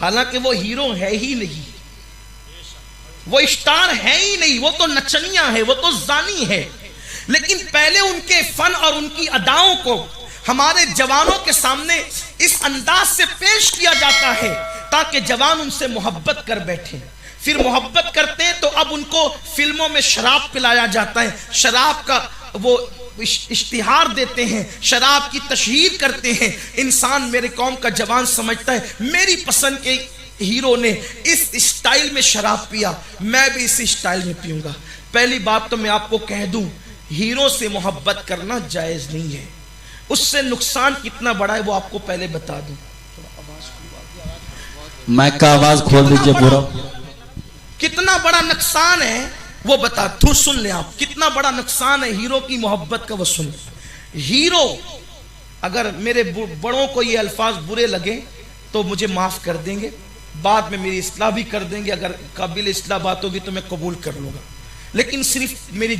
حالانکہ وہ ہیرو ہے ہی نہیں، وہ اسٹار ہے ہی نہیں، وہ تو نچنیاں ہے، وہ تو زانی ہے، لیکن پہلے ان کے فن اور ان کی اداؤں کو ہمارے جوانوں کے سامنے اس انداز سے پیش کیا جاتا ہے تاکہ جوان ان سے محبت کر بیٹھیں۔ پھر محبت کرتے ہیں تو اب ان کو فلموں میں شراب پلایا جاتا ہے، شراب کا وہ اشتہار دیتے ہیں، شراب کی تشہیر کرتے ہیں۔ انسان، میرے قوم کا جوان سمجھتا ہے میری پسند کے ہیرو نے اس اسٹائل میں شراب پیا، میں بھی اس اسٹائل میں پیوں گا۔ پہلی بات تو میں آپ کو کہہ دوں، ہیرو سے محبت کرنا جائز نہیں ہے، اس سے نقصان کتنا بڑا ہے وہ آپ کو پہلے بتا دوں۔ مائک کا آواز کھول دیجئے پورا۔ کتنا بڑا نقصان ہے وہ بتا تو سن لیں آپ، کتنا بڑا نقصان ہے ہیرو کی محبت کا وہ سن۔ ہیرو، اگر میرے بڑوں کو یہ الفاظ برے لگے تو مجھے معاف کر دیں گے، بعد میں میری اصلاح بھی کر دیں گے، اگر قابل اصلاح بات ہوگی تو میں قبول کر لوں گا، لیکن صرف میرے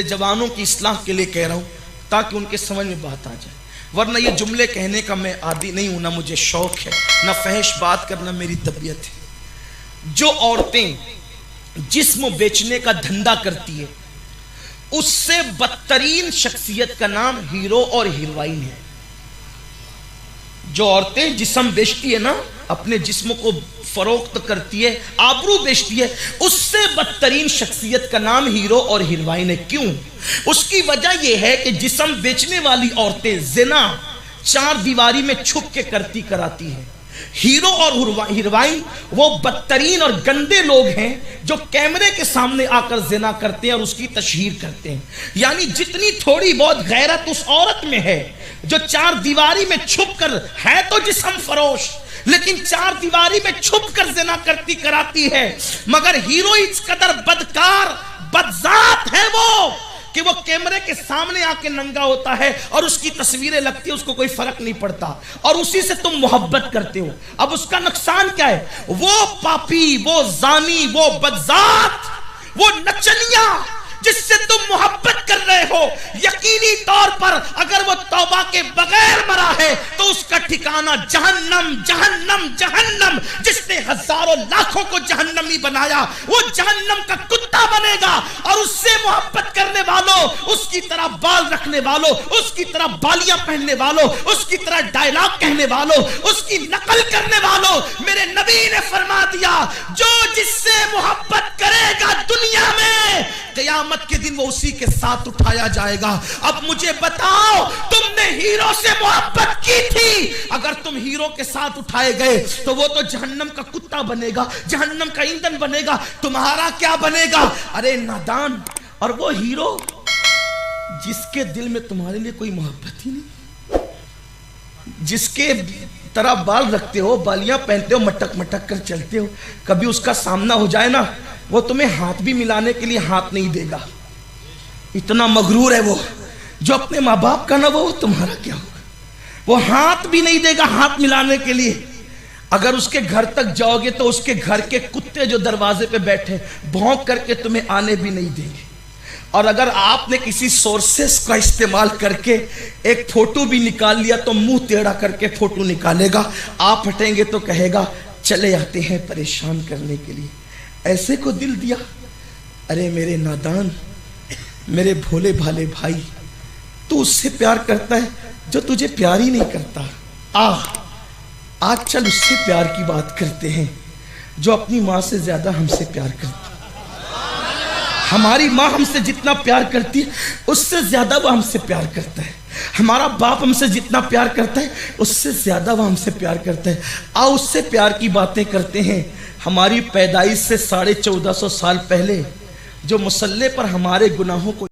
جوانوں کی اصلاح کے لیے کہہ رہا ہوں تاکہ ان کے سمجھ میں بات آ جائے، ورنہ یہ جملے کہنے کا میں عادی نہیں ہوں، نہ مجھے شوق ہے، نہ فحش بات کرنا میری طبیعت ہے۔ جو عورتیں جسم بیچنے کا دھندا کرتی ہے، اس سے بدترین شخصیت کا نام ہیرو اور ہیروئن ہے۔ جو عورتیں جسم بیچتی ہے نا، اپنے جسم کو فروخت کرتی ہے، آبرو بیچتی ہے، اس سے بدترین شخصیت کا نام ہیرو اور ہیروئن ہے۔ کیوں؟ اس کی وجہ یہ ہے کہ جسم بیچنے والی عورتیں زنا چار دیواری میں چھپ کے کراتی ہیں۔ ہیرو اور ہیروئن وہ بدترین اور گندے لوگ ہیں جو کیمرے کے سامنے آ کر زنا کرتے ہیں اور اس کی تشہیر کرتے ہیں۔ یعنی جتنی تھوڑی بہت غیرت اس عورت میں ہے جو چار دیواری میں چھپ کر ہے تو جسم فروش، لیکن چار دیواری میں چھپ کر زنا کراتی ہے، مگر ہیرو اس قدر بدکار بدذات ہے وہ کہ وہ کیمرے کے سامنے آ کے ننگا ہوتا ہے اور اس کی تصویریں لگتی ہیں، اس کو کوئی فرق نہیں پڑتا، اور اسی سے تم محبت کرتے ہو۔ اب اس کا نقصان کیا ہے؟ وہ پاپی، وہ زانی، وہ بدذات، وہ نچنیاں جس سے تم محبت کر رہے ہو، یقینی طور پر اگر وہ توبہ کے بغیر مرا ہے تو اس کا ٹھکانہ جہنم جہنم جہنم۔ جس نے ہزاروں لاکھوں کو جہنمی بنایا وہ جہنم کا کتا بنے گا، اور اس سے محبت کرنے والوں، اس کی طرح بال رکھنے والوں، اس کی طرح بالیاں پہننے والوں، اس کی طرح ڈائلاگ کہنے والوں، اس کی نقل کرنے والوں، میرے نبی نے فرما دیا جو جس سے محبت کرے گا دنیا میں، قیامت کے دن وہ اسی کے ساتھ اٹھایا جائے گا۔ اب مجھے بتاؤ، تم نے ہیرو سے محبت کی تھی، اگر تم ہیرو کے ساتھ اٹھائے گئے تو وہ تو جہنم کا کتا بنے گا، جہنم کا ایندھن بنے گا، تمہارا کیا بنے گا؟ ارے نادان! اور وہ ہیرو جس کے دل میں تمہارے لیے کوئی محبت ہی نہیں، جس کے طرح بال رکھتے ہو، بالیاں پہنتے ہو، مٹک مٹک کر چلتے ہو، کبھی اس کا سامنا ہو جائے نا، وہ تمہیں ہاتھ بھی ملانے کے لیے ہاتھ نہیں دے گا، اتنا مغرور ہے وہ۔ جو اپنے ماں باپ کا نہ وہ تمہارا کیا ہوگا؟ وہ ہاتھ بھی نہیں دے گا ہاتھ ملانے کے لیے۔ اگر اس کے گھر تک جاؤ گے تو اس کے گھر کے کتے جو دروازے پہ بیٹھے بھونک کر کے تمہیں آنے بھی نہیں دیں گے، اور اگر آپ نے کسی سورسز کا استعمال کر کے ایک فوٹو بھی نکال لیا تو منہ ٹیڑھا کر کے فوٹو نکالے گا، آپ ہٹیں گے تو کہے گا چلے آتے ہیں پریشان کرنے کے لیے، ایسے کو دل دیا۔ ارے میرے نادان، میرے بھولے بھالے بھائی، تو اس سے پیار کرتا ہے جو تجھے پیار ہی نہیں کرتا۔ آج چل اس سے پیار کی بات کرتے ہیں جو اپنی ماں سے زیادہ ہم سے پیار کرتا ہے۔ ہماری ماں ہم سے جتنا پیار کرتی ہے اس سے زیادہ وہ ہم سے پیار کرتا ہے، ہمارا باپ ہم سے جتنا پیار کرتا ہے اس سے زیادہ وہ ہم سے پیار کرتا ہے۔ آؤ اس سے پیار کی باتیں کرتے ہیں۔ ہماری پیدائش سے 1450 سال پہلے جو مسلح پر ہمارے گناہوں کو